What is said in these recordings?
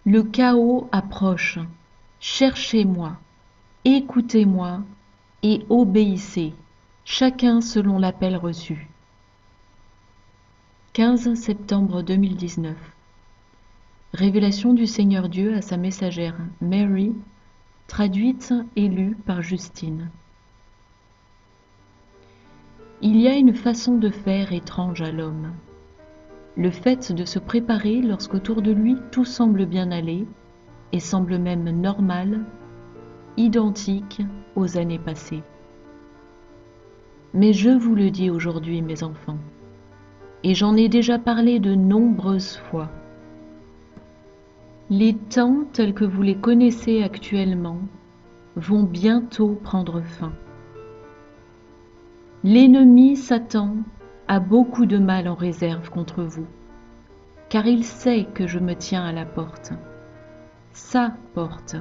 Le chaos approche. Cherchez-moi, écoutez-moi et obéissez, chacun selon l'appel reçu. 15 septembre 2019. Révélation du Seigneur Dieu à sa messagère Mary, traduite et lue par Justine. Il y a une façon de faire étrange à l'homme. Le fait de se préparer lorsqu'autour de lui tout semble bien aller et semble même normal, identique aux années passées. Mais je vous le dis aujourd'hui, mes enfants, et j'en ai déjà parlé de nombreuses fois. Les temps tels que vous les connaissez actuellement vont bientôt prendre fin. L'ennemi Satan a beaucoup de mal en réserve contre vous, car il sait que je me tiens à la porte, sa porte.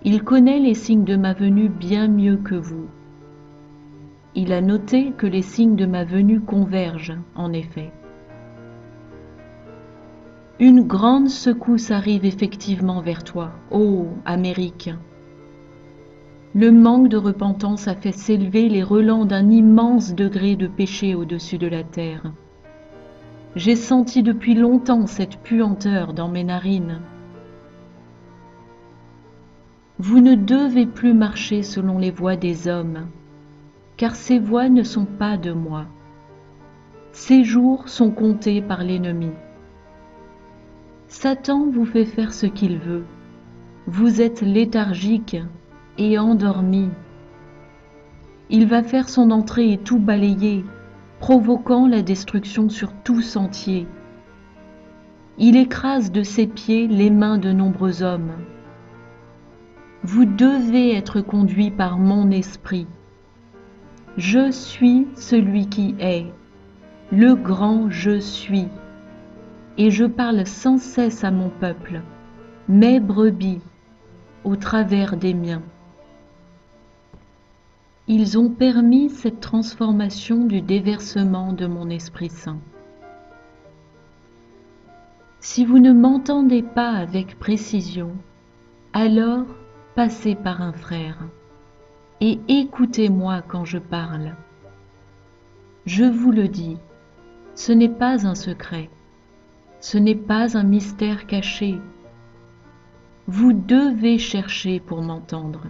Il connaît les signes de ma venue bien mieux que vous. Il a noté que les signes de ma venue convergent, en effet. Une grande secousse arrive effectivement vers toi, ô Amérique. Le manque de repentance a fait s'élever les relents d'un immense degré de péché au-dessus de la terre. J'ai senti depuis longtemps cette puanteur dans mes narines. Vous ne devez plus marcher selon les voies des hommes, car ces voies ne sont pas de moi. Ces jours sont comptés par l'ennemi. Satan vous fait faire ce qu'il veut. Vous êtes léthargique et endormi. Il va faire son entrée et tout balayer, provoquant la destruction sur tout sentier. Il écrase de ses pieds les mains de nombreux hommes. Vous devez être conduit par mon esprit. Je suis celui qui est, le grand je suis, et je parle sans cesse à mon peuple, mes brebis, au travers des miens. Ils ont permis cette transformation du déversement de mon Esprit Saint. Si vous ne m'entendez pas avec précision, alors passez par un frère et écoutez-moi quand je parle. Je vous le dis, ce n'est pas un secret, ce n'est pas un mystère caché. Vous devez chercher pour m'entendre.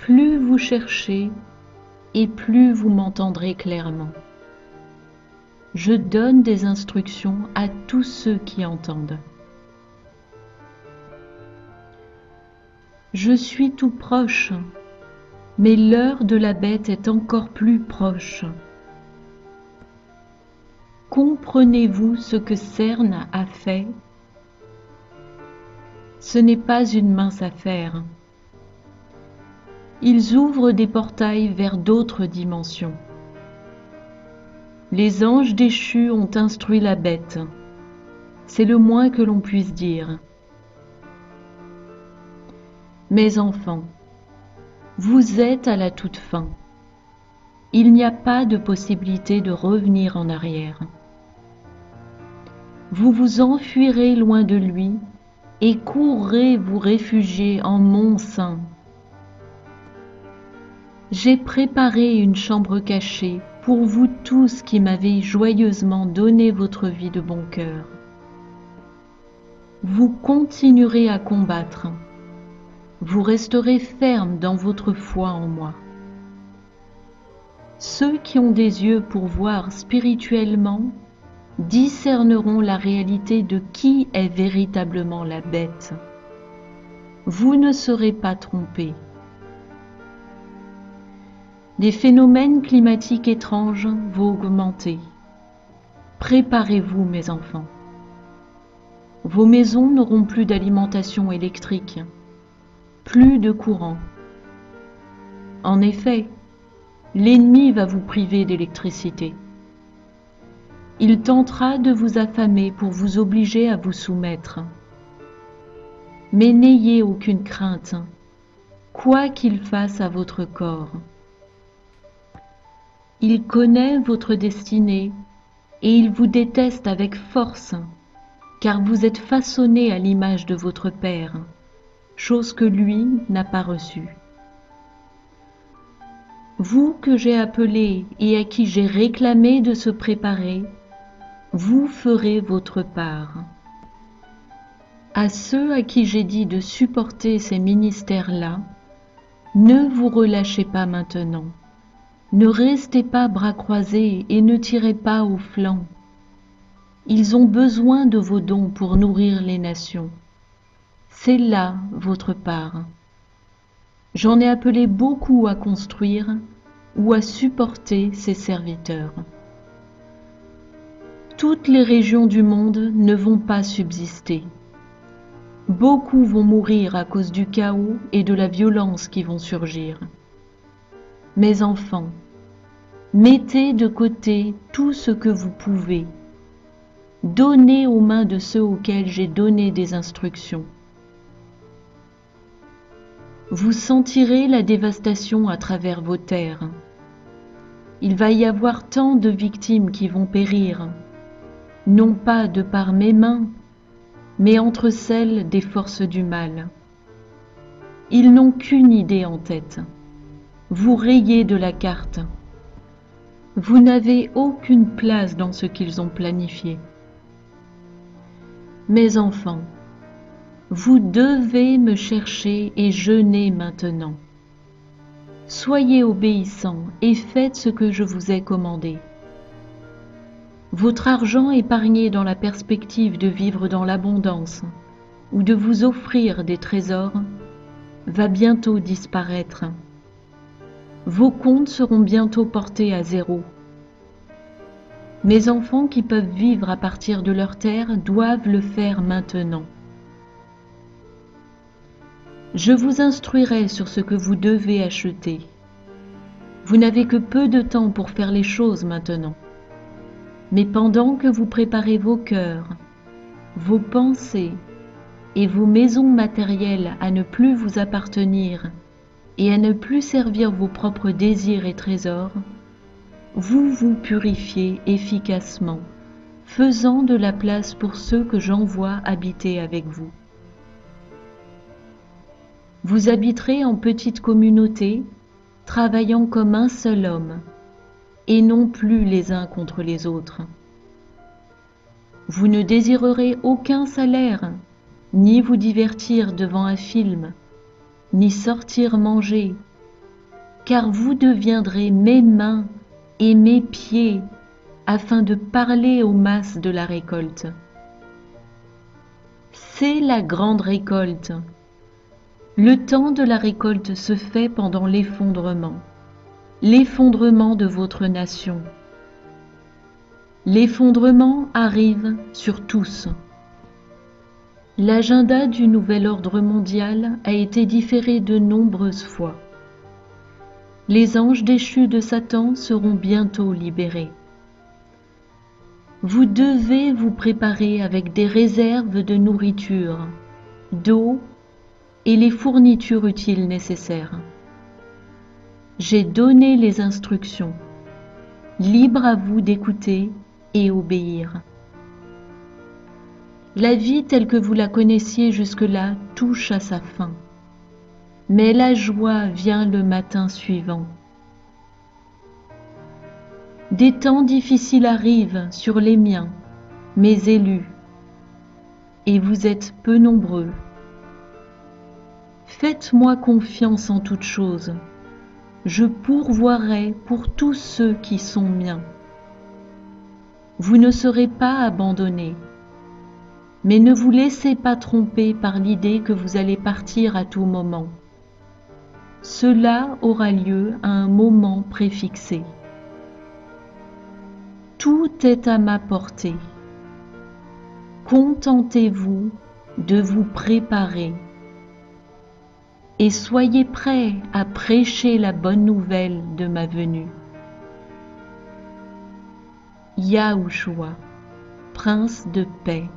Plus vous cherchez, et plus vous m'entendrez clairement. Je donne des instructions à tous ceux qui entendent. Je suis tout proche, mais l'heure de la bête est encore plus proche. Comprenez-vous ce que CERN a fait? Ce n'est pas une mince affaire. Ils ouvrent des portails vers d'autres dimensions. Les anges déchus ont instruit la bête. C'est le moins que l'on puisse dire. Mes enfants, vous êtes à la toute fin. Il n'y a pas de possibilité de revenir en arrière. Vous vous enfuirez loin de lui et courrez vous réfugier en mon sein. J'ai préparé une chambre cachée pour vous tous qui m'avez joyeusement donné votre vie de bon cœur. Vous continuerez à combattre. Vous resterez ferme dans votre foi en moi. Ceux qui ont des yeux pour voir spirituellement discerneront la réalité de qui est véritablement la bête. Vous ne serez pas trompés. Des phénomènes climatiques étranges vont augmenter. Préparez-vous, mes enfants. Vos maisons n'auront plus d'alimentation électrique, plus de courant. En effet, l'ennemi va vous priver d'électricité. Il tentera de vous affamer pour vous obliger à vous soumettre. Mais n'ayez aucune crainte, quoi qu'il fasse à votre corps. Il connaît votre destinée et il vous déteste avec force car vous êtes façonnés à l'image de votre Père, chose que lui n'a pas reçue. Vous que j'ai appelé et à qui j'ai réclamé de se préparer, vous ferez votre part. À ceux à qui j'ai dit de supporter ces ministères-là, ne vous relâchez pas maintenant. Ne restez pas bras croisés et ne tirez pas au flanc. Ils ont besoin de vos dons pour nourrir les nations. C'est là votre part. J'en ai appelé beaucoup à construire ou à supporter ces serviteurs. Toutes les régions du monde ne vont pas subsister. Beaucoup vont mourir à cause du chaos et de la violence qui vont surgir. Mes enfants, mettez de côté tout ce que vous pouvez. Donnez aux mains de ceux auxquels j'ai donné des instructions. Vous sentirez la dévastation à travers vos terres. Il va y avoir tant de victimes qui vont périr, non pas de par mes mains, mais entre celles des forces du mal. Ils n'ont qu'une idée en tête. Vous rayez de la carte. Vous n'avez aucune place dans ce qu'ils ont planifié. Mes enfants, vous devez me chercher et jeûner maintenant. Soyez obéissants et faites ce que je vous ai commandé. Votre argent épargné dans la perspective de vivre dans l'abondance ou de vous offrir des trésors va bientôt disparaître. Vos comptes seront bientôt portés à zéro. Mes enfants qui peuvent vivre à partir de leur terre doivent le faire maintenant. Je vous instruirai sur ce que vous devez acheter. Vous n'avez que peu de temps pour faire les choses maintenant. Mais pendant que vous préparez vos cœurs, vos pensées et vos maisons matérielles à ne plus vous appartenir et à ne plus servir vos propres désirs et trésors, vous vous purifiez efficacement, faisant de la place pour ceux que j'envoie habiter avec vous. Vous habiterez en petite communauté, travaillant comme un seul homme, et non plus les uns contre les autres. Vous ne désirerez aucun salaire, ni vous divertir devant un film, ni sortir manger, car vous deviendrez mes mains et mes pieds afin de parler aux masses de la récolte. C'est la grande récolte. Le temps de la récolte se fait pendant l'effondrement de votre nation. L'effondrement arrive sur tous. L'agenda du nouvel ordre mondial a été différé de nombreuses fois. Les anges déchus de Satan seront bientôt libérés. Vous devez vous préparer avec des réserves de nourriture, d'eau et les fournitures utiles nécessaires. J'ai donné les instructions. Libre à vous d'écouter et obéir. La vie telle que vous la connaissiez jusque-là touche à sa fin. Mais la joie vient le matin suivant. Des temps difficiles arrivent sur les miens, mes élus, et vous êtes peu nombreux. Faites-moi confiance en toutes choses. Je pourvoirai pour tous ceux qui sont miens. Vous ne serez pas abandonnés, mais ne vous laissez pas tromper par l'idée que vous allez partir à tout moment. Cela aura lieu à un moment préfixé. Tout est à ma portée. Contentez-vous de vous préparer et soyez prêts à prêcher la bonne nouvelle de ma venue. Yahushua, Prince de paix.